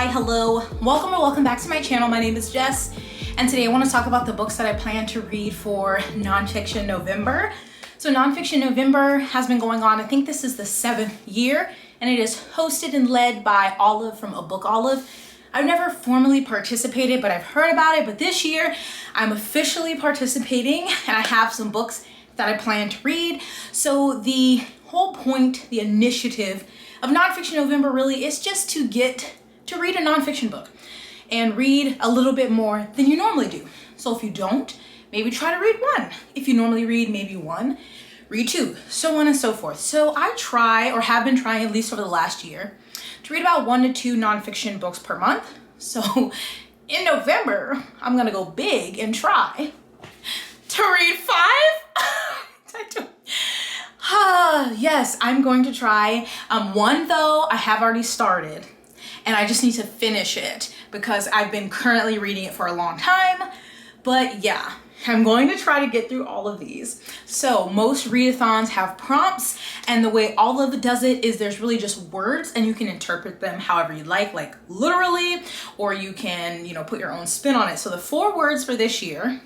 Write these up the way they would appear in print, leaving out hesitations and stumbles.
Hi, hello, welcome back to my channel. My name is Jess, and today I want to talk about the books that I plan to read for Nonfiction November. So Nonfiction November has been going on, I think this is the 7th year, and it is hosted and led by Olive from A Book Olive. I've never formally participated, but I've heard about it. But this year I'm officially participating, and I have some books that I plan to read. So the whole point, the initiative of Nonfiction November really is just to get to read a nonfiction book and read a little bit more than you normally do. So if you don't, maybe try to read one. If you normally read maybe one, read two, so on and so forth. So I try, or have been trying at least over the last year, to read about 1 to 2 nonfiction books per month. So in November, I'm gonna go big and try to read 5. Yes, I'm going to try. One though, I have already started, and I just need to finish it because I've been currently reading it for a long time. But yeah, I'm going to try to get through all of these. So most readathons have prompts, and the way Olive does it is there's really just words, and you can interpret them however you like literally, or you can, put your own spin on it. So the 4 words for this year,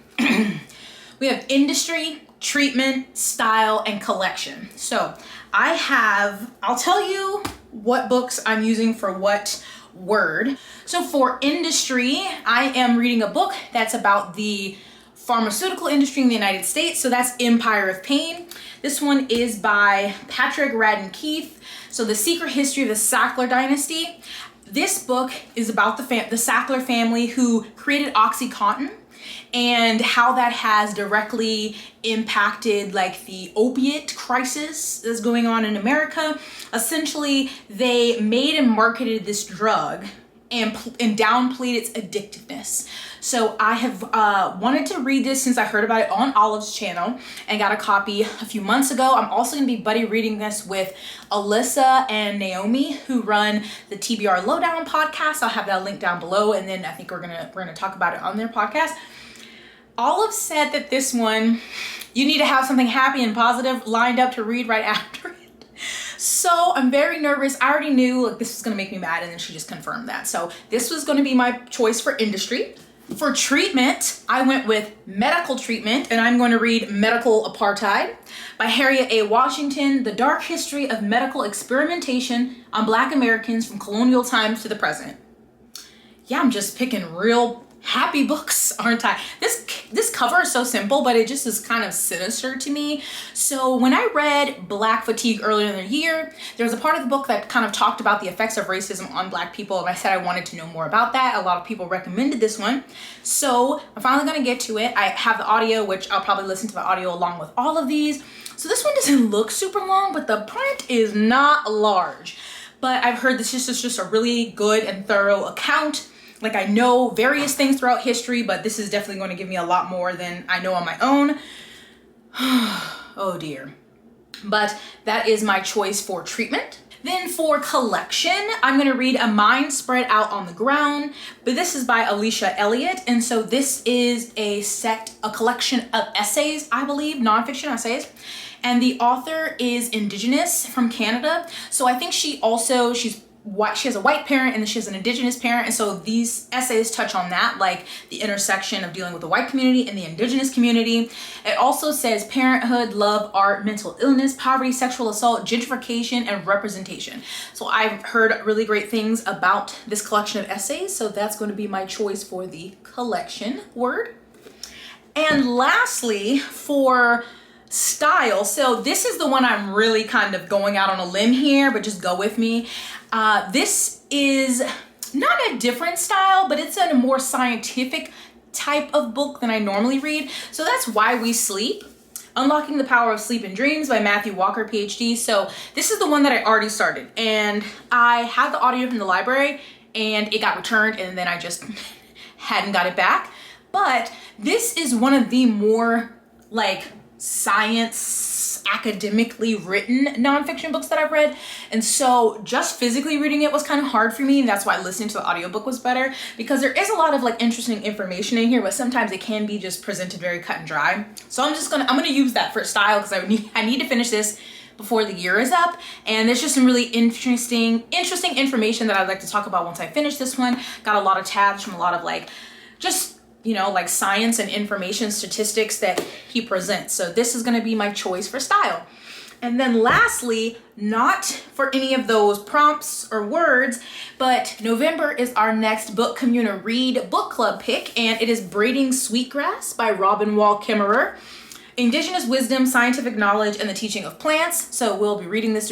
we have industry, treatment, style, and collection. So I'll tell you what books I'm using for what word. So for industry, I am reading a book that's about the pharmaceutical industry in the United States. So that's Empire of Pain. This one is by Patrick Radden Keefe. So The Secret History of the Sackler Dynasty. This book is about the Sackler family who created OxyContin, and how that has directly impacted the opiate crisis that's going on in America. Essentially, they made and marketed this drug and downplayed its addictiveness. So I have wanted to read this since I heard about it on Olive's channel and got a copy a few months ago. I'm also gonna be buddy reading this with Alyssa and Naomi, who run the TBR Lowdown podcast. I'll have that link down below, and then I think we're gonna talk about it on their podcast. Olive said that this one, you need to have something happy and positive lined up to read right after it. So I'm very nervous. I already knew this was gonna make me mad, and then she just confirmed that. So this was gonna be my choice for industry. For treatment, I went with medical treatment, and I'm going to read Medical Apartheid by Harriet A. Washington, The Dark History of Medical Experimentation on Black Americans from Colonial Times to the Present. Yeah, I'm just picking real happy books, aren't I? This cover is so simple, but it just is kind of sinister to me. So when I read Black Fatigue earlier in the year, there was a part of the book that kind of talked about the effects of racism on Black people, and I said I wanted to know more about that. A lot of people recommended this one. So I'm finally gonna get to it. I have the audio, which I'll probably listen to the audio along with all of these. So this one doesn't look super long, but the print is not large. But I've heard this is just a really good and thorough account. I know various things throughout history, but this is definitely going to give me a lot more than I know on my own. Oh dear. But that is my choice for treatment. Then for collection, I'm going to read A Mind Spread Out on the Ground, but this is by Alicia Elliott. And so this is a collection of essays, I believe, nonfiction essays. And the author is Indigenous from Canada. So I think she has a white parent, and then she has an Indigenous parent, and so these essays touch on that, the intersection of dealing with the white community and the Indigenous community. It also says parenthood, love, art, mental illness, poverty, sexual assault, gentrification, and representation. So I've heard really great things about this collection of essays, so that's going to be my choice for the collection word. And lastly, for style, so this is the one I'm really kind of going out on a limb here, but just go with me. This is not a different style, but it's a more scientific type of book than I normally read. So that's Why We Sleep, Unlocking the Power of Sleep and Dreams by Matthew Walker, PhD. So this is the one that I already started, and I had the audio from the library, and it got returned, and then I just hadn't got it back. But this is one of the more science academically written nonfiction books that I've read, and so just physically reading it was kind of hard for me, and that's why listening to the audiobook was better, because there is a lot of interesting information in here, but sometimes it can be just presented very cut and dry. So I'm gonna use that for style, because I need to finish this before the year is up. And there's just some really interesting information that I'd like to talk about once I finish this one. Got a lot of tabs from a lot of like, just, you know, like science and information statistics that he presents. So this is gonna be my choice for style. And then lastly, not for any of those prompts or words, but November is our next Book Community Read book club pick, and it is Braiding Sweetgrass by Robin Wall Kimmerer. Indigenous wisdom, scientific knowledge, and the teaching of plants. So we'll be reading this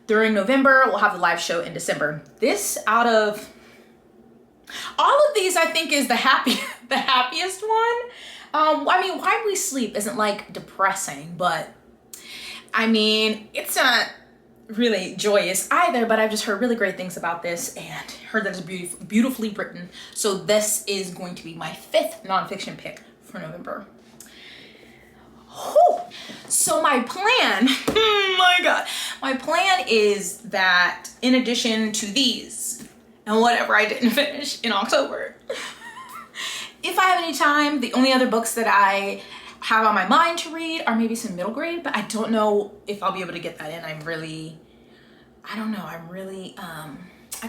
during November. We'll have the live show in December. This, out of all of these, I think is the happiest one. I mean, Why We Sleep isn't like depressing, but I mean, it's not really joyous either, but I've just heard really great things about this and heard that it's beautifully written. So this is going to be my 5th nonfiction pick for November. Whew. So my plan, my God, my plan is that in addition to these and whatever I didn't finish in October, if I have any time, the only other books that I have on my mind to read are maybe some middle grade, but I don't know if I'll be able to get that in. I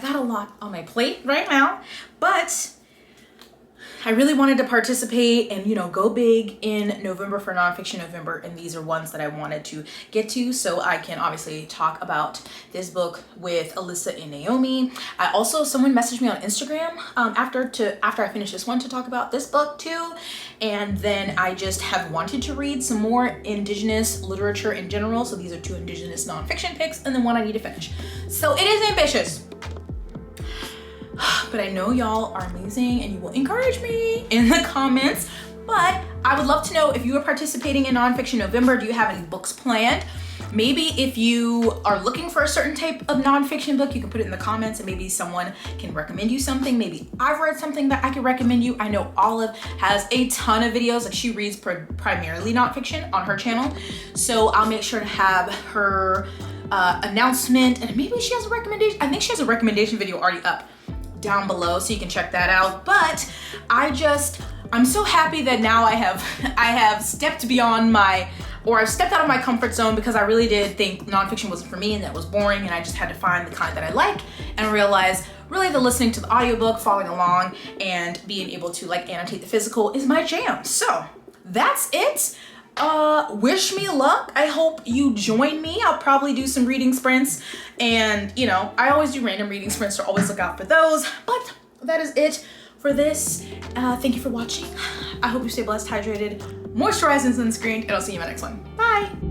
got a lot on my plate right now, but I really wanted to participate and, you know, go big in November for Nonfiction November, and these are ones that I wanted to get to so I can obviously talk about this book with Alyssa and Naomi. Someone messaged me on Instagram after I finish this one to talk about this book too, and then I just have wanted to read some more Indigenous literature in general, so these are 2 Indigenous nonfiction picks and then one I need to finish. So it is ambitious. But I know y'all are amazing and you will encourage me in the comments. But I would love to know if you are participating in Nonfiction November. Do you have any books planned? Maybe if you are looking for a certain type of nonfiction book, you can put it in the comments and maybe someone can recommend you something. Maybe I've read something that I can recommend you. I know Olive has a ton of videos, like she reads primarily nonfiction on her channel. So I'll make sure to have her announcement, and maybe she has a recommendation. I think she has a recommendation video already up down below, so you can check that out. But I'm so happy that now I have stepped beyond I've stepped out of my comfort zone, because I really did think nonfiction wasn't for me and that was boring, and I just had to find the kind that I like and realize really the listening to the audiobook, following along, and being able to like annotate the physical is my jam. So that's it. Wish me luck. I hope you join me. I'll probably do some reading sprints, and you know, I always do random reading sprints, so always look out for those. But that is it for this. Thank you for watching. I hope you stay blessed, hydrated, moisturized, and sunscreened, and I'll see you in my next one. Bye.